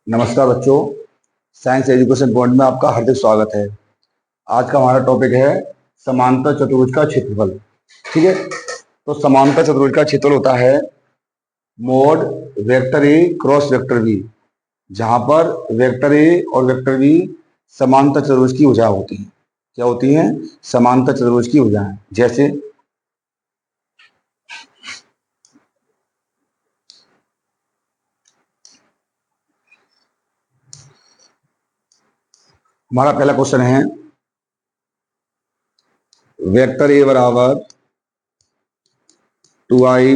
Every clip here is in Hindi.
नमस्कार बच्चों, साइंस एजुकेशन पॉइंट में आपका हार्दिक स्वागत है। आज का हमारा टॉपिक है समांतर चतुर्भुज का क्षेत्रफल। ठीक है, तो समांतर चतुर्भुज का क्षेत्रफल होता है mod vector A cross vector B, जहां पर वेक्टर ए और वेक्टर बी समांतर चतुर्भुज की भुजा होती हैं। क्या होती हैं? समांतर चतुर्भुज की भुजाएं। जैसे हमारा पहला क्वेश्चन है, वेक्टर ए बराबर 2i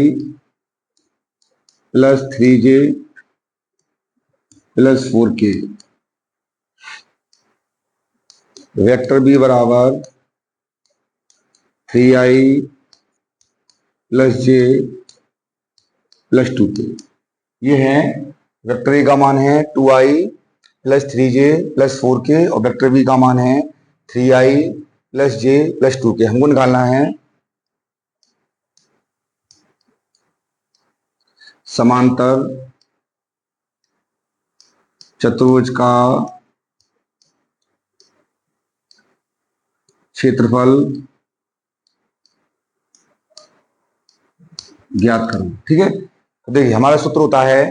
plus 3j plus 4k, vector B बराबर 3i plus J plus 2k। ये है वेक्टर ए का मान है 2i plus 3j plus 4k और वेक्टर बी का मान है 3i plus J plus 2k। हमको निकालना है समांतर चतुर्भुज का क्षेत्रफल ज्ञात करो। ठीक है, तो देखिए हमारा सूत्र होता है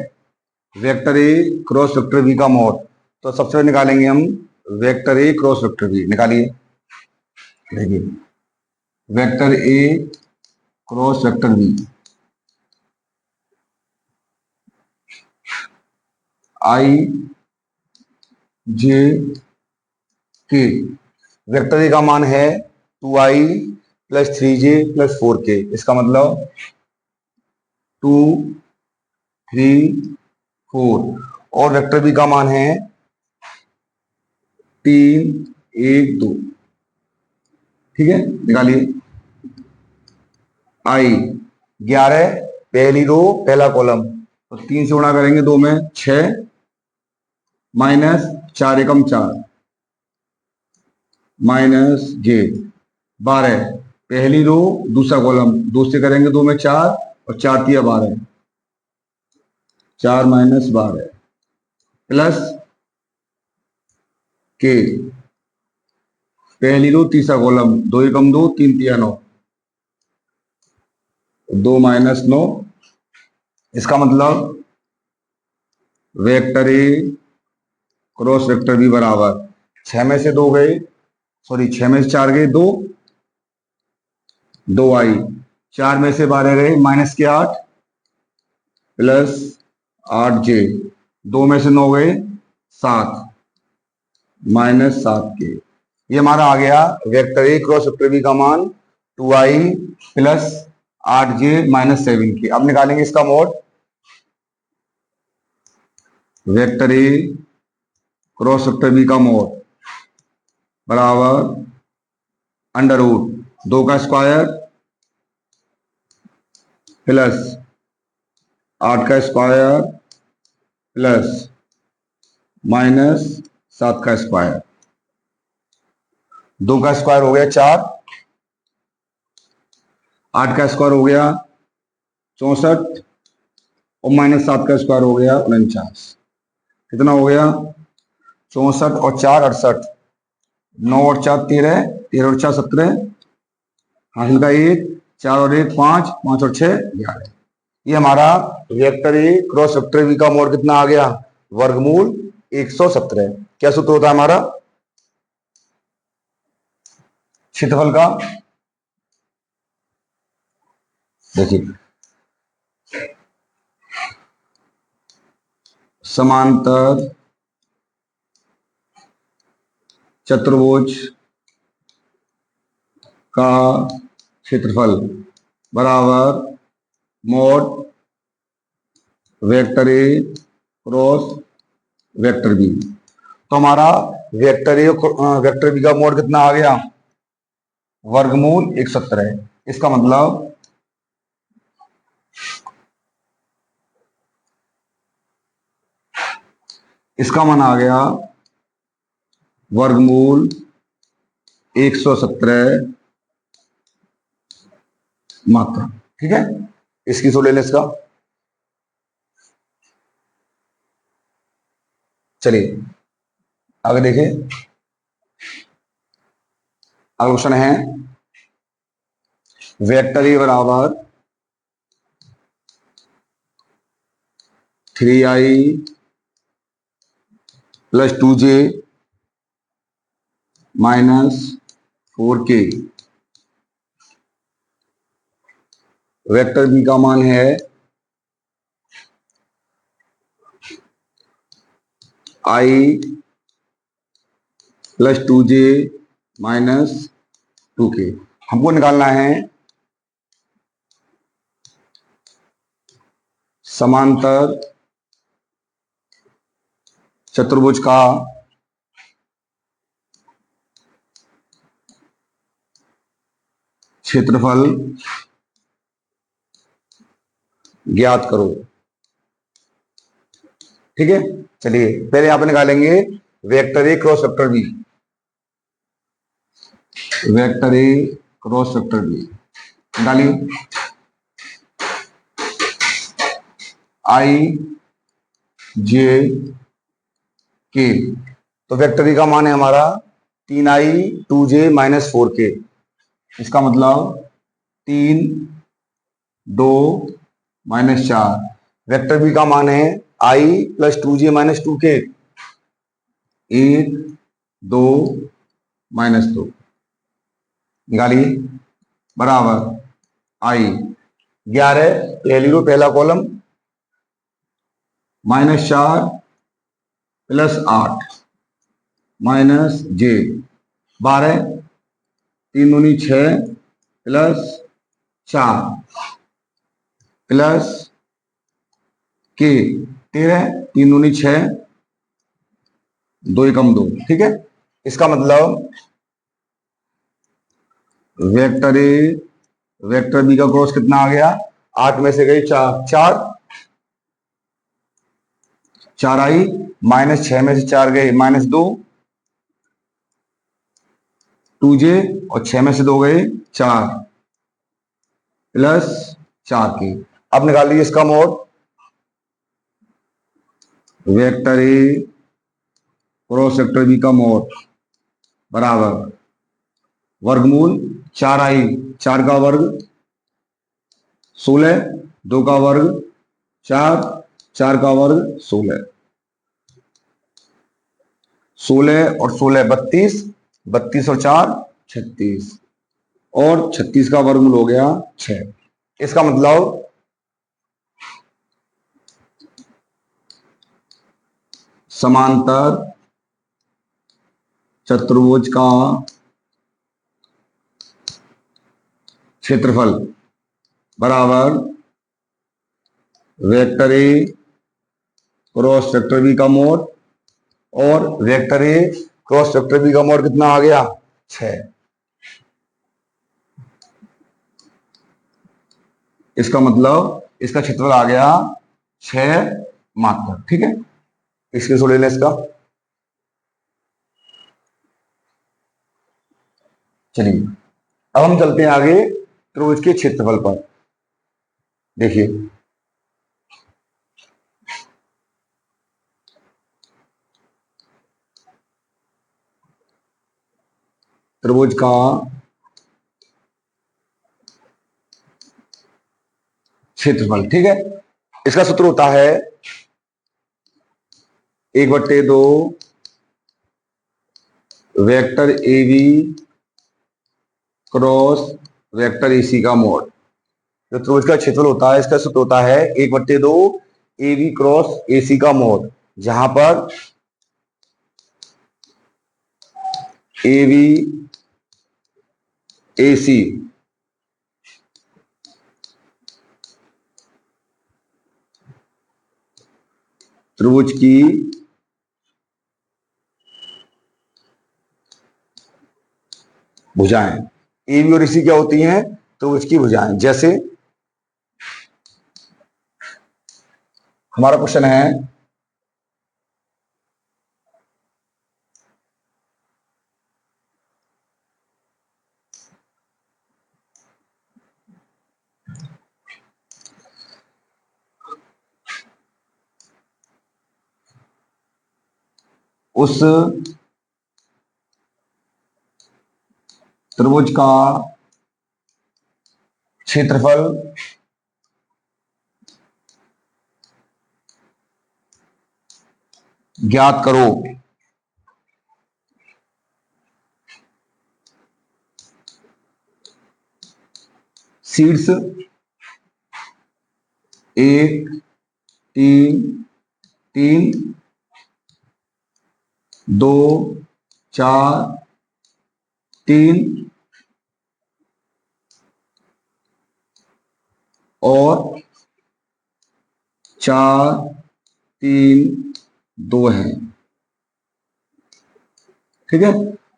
vector A cross vector B का मॉड। तो सबसे पहले निकालेंगे हम vector A cross vector B. निकालिए, देखिए vector A cross vector B, I J K. Vector ए का मान है 2i plus 3j plus 4k। इसका मतलब 2 3 4 और वेक्टर बी का मान है 3 1 2। ठीक है, निकालिए। आई 11 पहली रो पहला कॉलम, तो 3 से गुणा करेंगे 2 में 6 माइनस 4 एकम 4 माइनस जे 12 पहली रो दूसरा कॉलम, 2 से करेंगे 2 में 4 और 4 तिया 12, 4 माइनस 12 प्लस के पहली रो तीसरा कॉलम, 2 एकम 2 3 तिया 9, 2 माइनस 9। इसका मतलब vector A cross vector B बराबर 6 में से 2 गए, सॉरी 6 में से 4 गए 2, 2i, 4 में से 12 गए माइनस के 8 प्लस 8j, 2 में से 9 गए 7 माइनस 7k। ये हमारा आ गया vector A cross vector B का मान 2i plus 8j minus 7k। अब निकालेंगे इसका mod. Vector A cross vector B का मोड बराबर अंडर रूट 2 का स्क्वायर प्लस 8 का स्क्वायर प्लस माइनस 7 का स्क्वायर। 2 का स्क्वायर हो गया 4, 8 का स्क्वायर हो गया 64 और माइनस 7 का स्क्वायर हो गया 49। कितना हो गया? 64 और 4 68, 9 और 4 13, 13 और 4 17, हासिल का 1, 4 और 1 5, 5 और 6 11। ये हमारा vector A cross vector B का मोड कितना आ गया? वर्गमूल 117। क्या सूत्र होता है हमारा क्षेत्रफल का? देखिए, समांतर चतुर्भुज का क्षेत्रफल बराबर mod vector A cross vector B. तो हमारा वेक्टर ए वेक्टर बी का मोड कितना आ गया? वर्गमूल 117। इसका मतलब इसका मान आ गया वर्गमूल 117 मात्रा। ठीक है, इसकी सो ले लें इसका। चलिए आगे देखिए, अगला क्वेश्चन है वेक्टर ए बराबर 3i plus 2j minus 4k। Vector B का मान है i plus 2j minus 2k। हमको निकालना है समांतर चतुर्भुज का क्षेत्रफल ज्ञात करो। ठीक है, चलिए पहले यहां पर निकालेंगे vector A cross vector B. Vector A cross vector B निकालिए। आई जे के, तो वेक्टर ए का मान है हमारा 3i 2j माइनस 4k। इसका मतलब 3 2 माइनस 4। वेक्टर बी का मान है आई plus 2j minus 2k। 1 2 minus 2 निकालिए बराबर आई 11 पहली रो पहला कॉलम -4 प्लस 8 माइनस j 12 3 दूनी 6 प्लस 4 प्लस के 13 3 दूनी 6 2 एकम 2। ठीक है, इसका मतलब वेक्टर ए वेक्टर बी का क्रॉस कितना आ गया? 8 में से गई 4 4 4 आई माइनस 6 में से 4 गए -2 2j और 6 में से 2 गए 4 प्लस 4 की। अब निकाल लीजिए इसका mod. Vector A cross vector B का मोड बराबर वर्गमूल 4i 4 का वर्ग 16 2 का वर्ग 4 4 का वर्ग 16 16 और 16 32 32 और 4 36 और 36 का वर्गमूल हो गया 6। इसका मतलब समांतर चतुर्भुज का क्षेत्रफल बराबर vector A cross vector B का मोड और vector A cross vector B का मोड कितना आ गया? 6। इसका मतलब इसका क्षेत्रफल आ गया 6 मात्र। ठीक है, इसके ले लें इसका। चलिए अब हम चलते हैं आगे त्रिभुज के क्षेत्रफल पर। देखिए त्रिभुज का क्षेत्रफल, ठीक है, इसका सूत्र होता है 1/2 vector A B cross vector A C का मोड। जो त्रिभुज का क्षेत्रफल होता है इसका सूत्र होता है 1/2 ए बी क्रॉस ए सी का मोड, जहां पर ए बी ए सी त्रिभुज की भुजाएं। ए बी और सी क्या होती हैं? त्रिभुज की भुजाएं। जैसे हमारा क्वेश्चन है उस त्रिभुज का क्षेत्रफल ज्ञात करो। शीर्ष 1 3 3 2 4 3 और 4 3 2 है। ठीक है,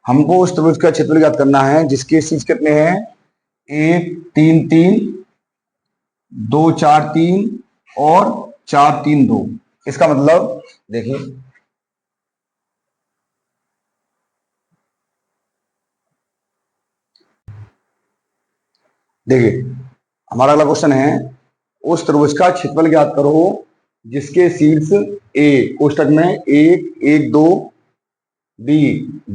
हमको उस त्रिभुज का क्षेत्रफल ज्ञात करना है जिसके शीर्ष कितने हैं, 1 3 3 2 4 3 और 4 3 2। इसका मतलब देखिए, हमारा अगला क्वेश्चन है, उस त्रिभुज का क्षेत्रफल ज्ञात करो जिसके शीर्ष ए कोष्टक में 1 1 2, बी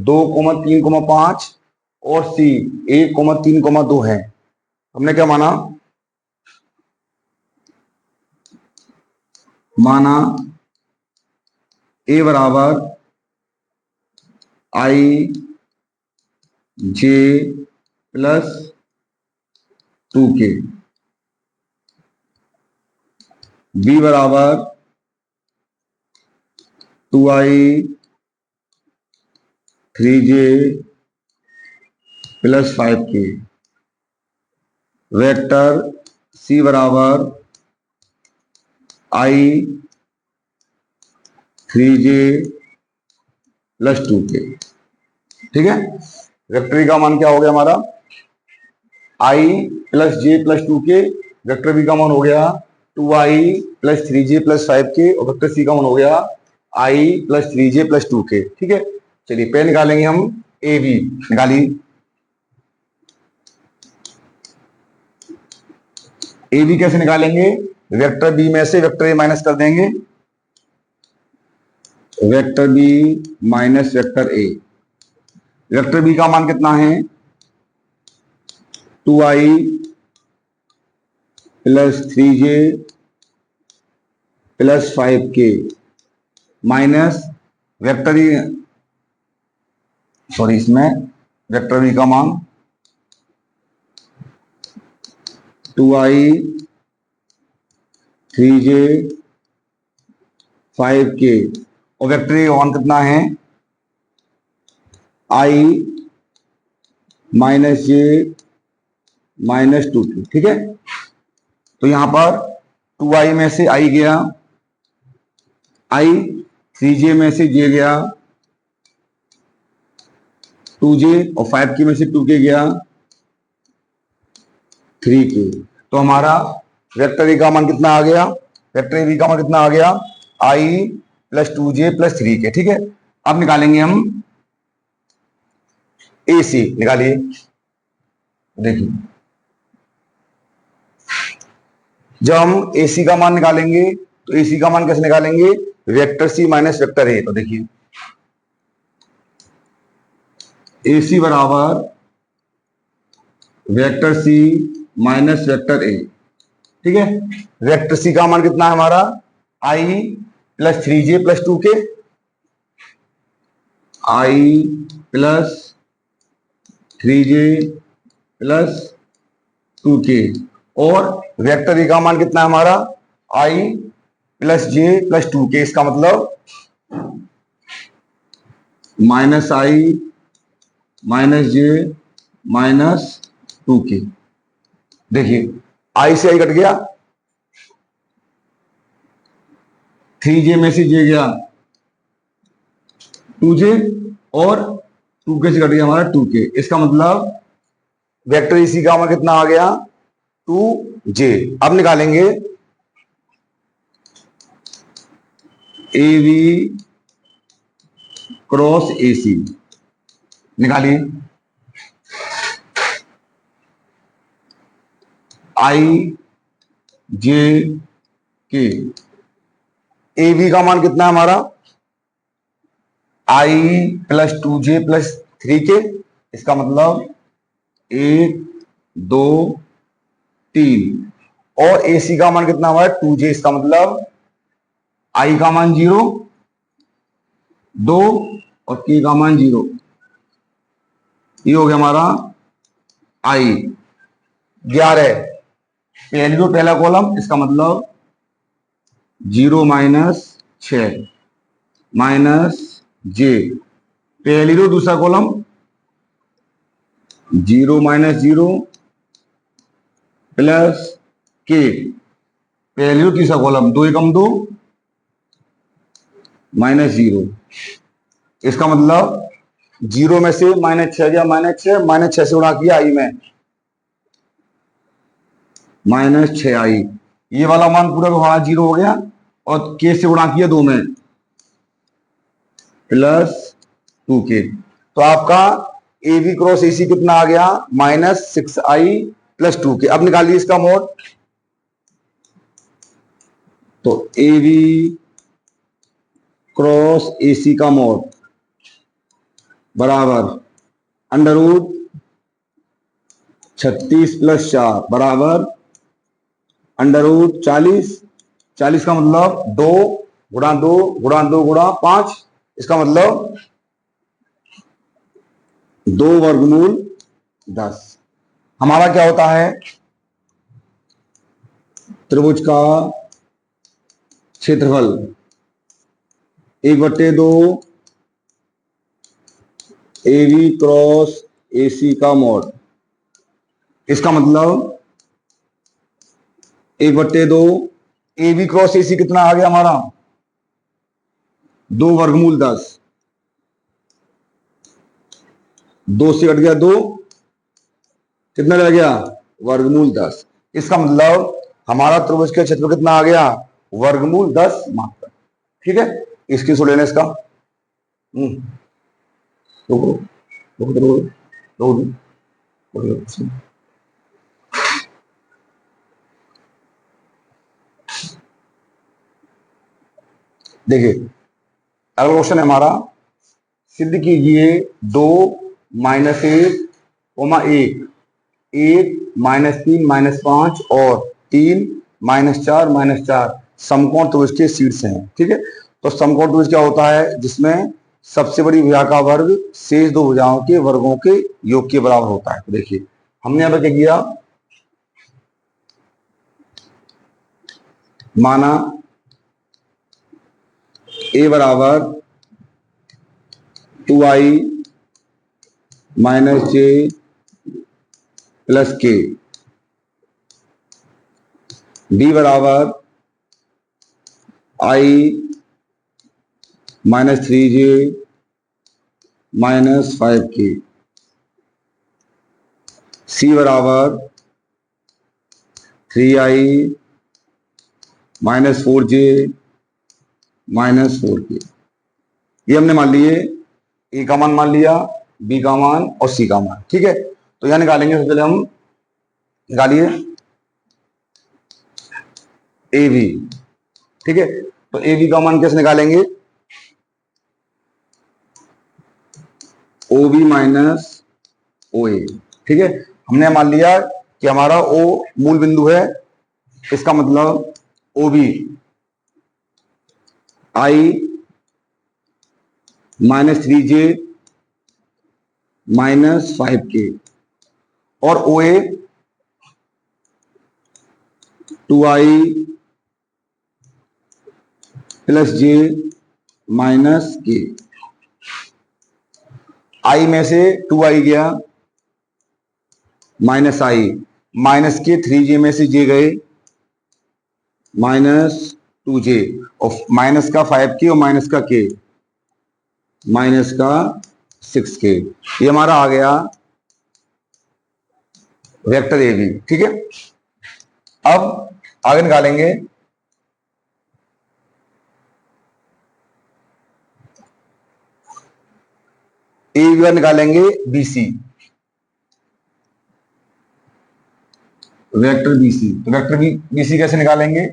2 3 5 और सी 1 3 2 है। हमने क्या माना ए बराबर आई जे प्लस 2k, बी बराबर 2i 3j plus 5k, vector C बराबर i 3j प्लस 2k। ठीक है, वेक्टर का मान क्या हो गया हमारा, i plus J plus 2k, vector B का मान हो गया 2i plus 3j plus 5k और वेक्टर सी का मान हो गया i plus 3j plus 2k। ठीक है, चलिए पहले निकालेंगे हम ए बी। निकालिए, ए बी कैसे निकालेंगे, वेक्टर बी में से वेक्टर ए माइनस कर देंगे, vector B minus vector A. Vector B का मान कितना है, 2i plus 3j plus 5k minus vector इसमें वेक्टर बी का मान 2i 3j 5k और वेक्टर ए मान कितना है, i minus J minus 2k। ठीक है, तो यहां पर 2i में से i गया, i 3j में से j गया, 2j और 5k में से 2k गया, 3k। तो हमारा वेक्टर ए का मान कितना आ गया, वेक्टर ए बी का मान कितना आ गया, i plus 2j plus 3k। ठीक है, अब निकालेंगे हम ए सी। निकालिए, देखिए जब हम ए सी का मान निकालेंगे तो ए सी का मान कैसे निकालेंगे, vector C minus vector A. तो देखिए ए सी बराबर vector C minus vector A. ठीक है, वेक्टर सी का मान कितना है हमारा, I plus 3j plus 2k, I plus 3j plus 2k और वेक्टर ए का मान कितना है हमारा, I plus J plus 2k। इसका मतलब माइनस आई माइनस जे माइनस 2k। देखिए आई से आई कट गया, 3j में से जे गया 2j और 2k से कट गया हमारा 2k। इसका मतलब वेक्टर इसी का मान कितना आ गया, 2j। अब निकालेंगे ए बी क्रॉस ए सी। निकालिए, आई जे के, ए बी का मान कितना है हमारा, I plus 2j plus 3k, इसका मतलब 1 2 3, और AC का मान कितना हुआ है 2j, इसका मतलब I का मान 0 2 और K का मान 0, ये हो गया हमारा I। 11 पहली तो पहला कॉलम, इसका मतलब 0 माइनस 6 माइनस j, पहली रो दूसरा कॉलम 0 माइनस 0 प्लस k, पहली रो तीसरा कॉलम 2 एकम 2 माइनस 0, इसका मतलब 0 में से -6 गया -6 से उड़ा किया आई में -6i, ये वाला मान पूरा वहां 0 हो गया, और k से उड़ा किया 2 में प्लस 2k, तो आपका AB क्रॉस AC कितना आ गया -6i प्लस 2k। अब निकालिए इसका मोड, तो AB क्रॉस AC का मोड बराबर अंडर रूट 36 प्लस 4 बराबर अंडर रूट 40, 40 का मतलब 2 गुणा 2 गुणा 2 गुणा 5, इसका मतलब 2 वर्गमूल 10। हमारा क्या होता है त्रिभुज का क्षेत्रफल 1/2 AB क्रॉस AC का मोड, इसका मतलब 1/2 AB क्रॉस AC कितना आ गया हमारा 2 वर्गमूल 10, 2 से कट गया 2, कितना रह गया वर्गमूल 10, इसका मतलब हमारा त्रिभुज का क्षेत्र कितना आ गया वर्गमूल 10 मात्रा। ठीक है, इसकी सो लेना इसका, रुको रुको रुको रुको रुको, देखिए अगला क्वेश्चन है हमारा, सिद्ध कीजिए 2 माइनस 1 1 माइनस 3 माइनस 5 और 3 माइनस 4 माइनस 4 समकोण त्रिभुज के शीर्ष हैं। ठीक है, तो समकोण त्रिभुज क्या होता है जिसमें सबसे बड़ी भुजा का वर्ग शेष दो भुजाओं के वर्गों के योग के बराबर होता है। तो देखिए हमने यहां पर क्या किया, माना a बराबर 2i minus j plus k, b बराबर i minus 3j minus 5k, c बराबर 3i minus 4j minus 4k। ये हमने मान लिए, ए का मान लिया, बी का मान और सी का मान। ठीक है, तो यहां निकालेंगे, सबसे पहले हम निकालिए ए बी। ठीक है, तो ए बी का मान कैसे निकालेंगे, ओ बी माइनस ओ ए। ठीक है, हमने मान लिया कि हमारा ओ मूल बिंदु है, इसका मतलब O B I minus 3j minus 5k, और O A 2i plus j minus k। I में से 2i गया माइनस आई, माइनस के 3j में से j गए माइनस 2j, और माइनस का 5k और माइनस का k माइनस का 6k, ये हमारा आ गया वेक्टर ए बी। ठीक है, अब आगे निकालेंगे ए बी, निकालेंगे B C, vector B C. तो वेक्टर बी सी कैसे निकालेंगे,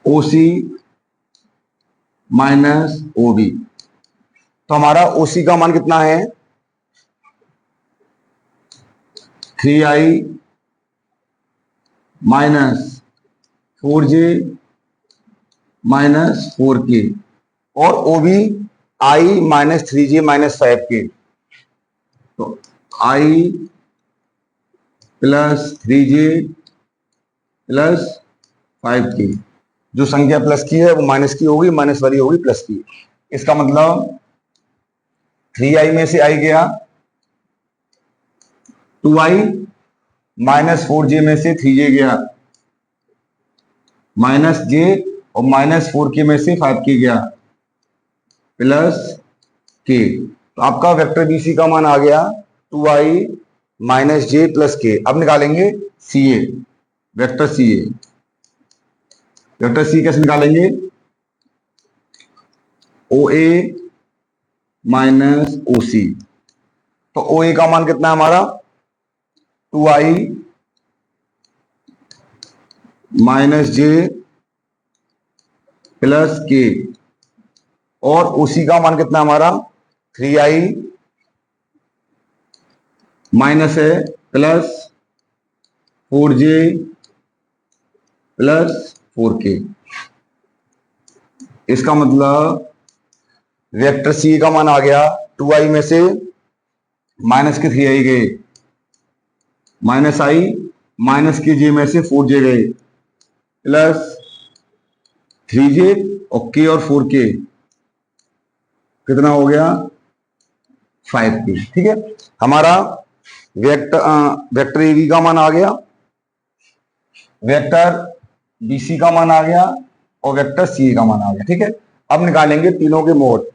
ओ सी माइनस ओ बी। तो हमारा ओसी का मान कितना है 3i minus 4j minus 4k और O B I minus 3j minus 5k। तो i plus 3j plus 5k, जो संख्या प्लस की है वो माइनस की होगी, माइनस वाली होगी प्लस की। इसका मतलब 3i में से i गया, 2i माइनस 4j में से 3j गया, माइनस j और माइनस 4k में से 5k गया, प्लस k। तो आपका वेक्टर बीसी का मान आ गया 2i minus j plus k। अब निकालेंगे CA, vector CA। Vector C कैसे निकालेंगे, OA माइनस OC। तो OA का मान कितना है हमारा 2i minus j plus k और OC का मान कितना है हमारा 3i माइनस है प्लस 4j प्लस 4k। इसका मतलब वेक्टर सी का मान आ गया 2i में से माइनस के 3i गए, माइनस i माइनस के j में से 4j गए, प्लस 3j और k और 4k कितना हो गया 5k। ठीक है, हमारा वेक्टर एबी का मान आ गया, वेक्टर बीसी का मान आ गया और वेक्टर सी का मान आ गया। ठीक है, अब निकालेंगे तीनों के मोड।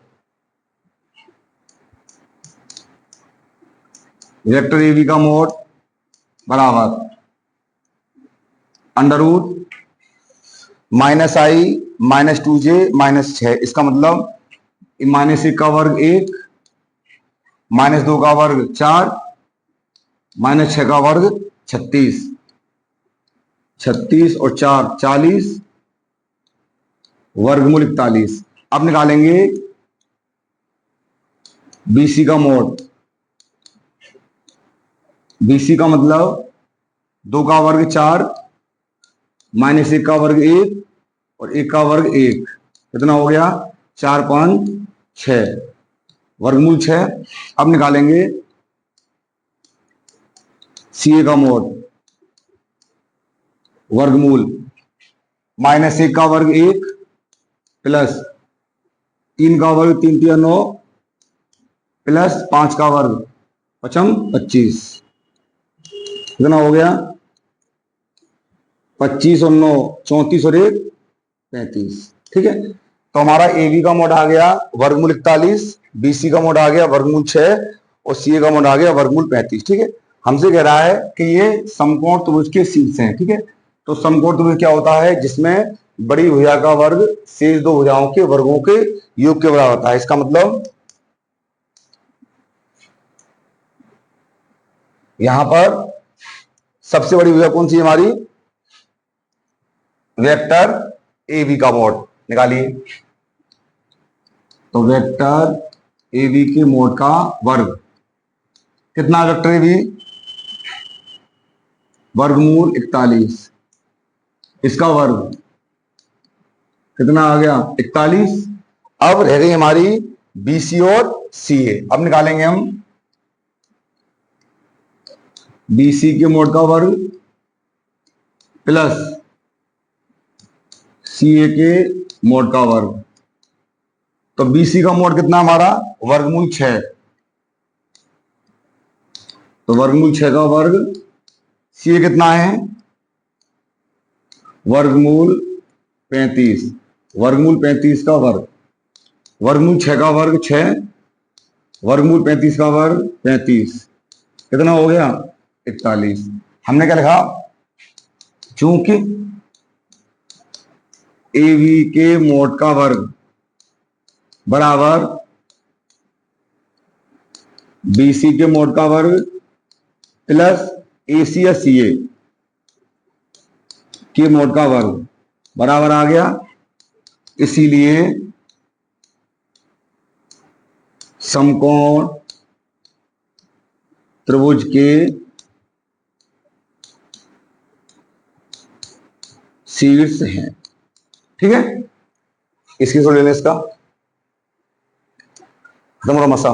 वेक्टर एबी का मोड बराबर अंडर रूट माइनस आई माइनस 2j माइनस 6। इसका मतलब माइनस 1 का वर्ग 1, माइनस 2 का वर्ग 4, माइनस 6 का वर्ग 36, 36 और 4 40, वर्गमूल 41। अब निकालेंगे बीसी का मोड। बीसी का मतलब 2 का वर्ग 4, माइनस 1 का वर्ग 1 और 1 का वर्ग 1 कितना हो गया 4 5 6, वर्गमूल 6। अब निकालेंगे सी का मोड। वर्गमूल माइनस 1 का वर्ग 1 प्लस 3 का वर्ग 3 3 9 प्लस 5 का वर्ग 5 25 कितना हो गया 25 और 9 34 और 1 35। ठीक है, तो हमारा एबी का मोड आ गया वर्गमूल 41, बीसी का मोड आ गया वर्गमूल 6 और सी का मोड आ गया वर्गमूल 35। ठीक है, हमसे कह रहा है कि ये समकोण त्रिभुज के शीर्ष हैं। ठीक है, तो समकोण त्रिभुज क्या होता है जिसमें बड़ी भुजा का वर्ग शेष दो भुजाओं के वर्गों के योग के बराबर होता है। इसका मतलब यहां पर सबसे बड़ी भुजा कौन सी है हमारी वेक्टर ए बी का मोड निकालिए। तो वेक्टर ए बी के मोड का वर्ग कितना वेक्टर ए बी वर्गमूल 41, इसका वर्ग कितना आ गया 41। अब रह गई हमारी बीसी और सी ए। अब निकालेंगे हम बीसी के मोड का वर्ग प्लस सी ए के मोड का वर्ग। तो बीसी का मोड कितना हमारा वर्गमूल 6, तो वर्गमूल 6 का वर्ग। सी ए कितना है वर्गमूल 35, वर्गमूल 35 का वर्ग। वर्गमूल 6 का वर्ग 6, वर्गमूल 35 का वर्ग 35 कितना हो गया 41। हमने क्या लिखा चूंकि ए बी के मोड का वर्ग बराबर बीसी के मोड का वर्ग प्लस एसी या सी ए के मोड का वर्ग बराबर आ गया, इसीलिए समकोण त्रिभुज के शीर्ष हैं। ठीक है, इसकी सोल्यूशन इसका खत्म हो रहा मसा।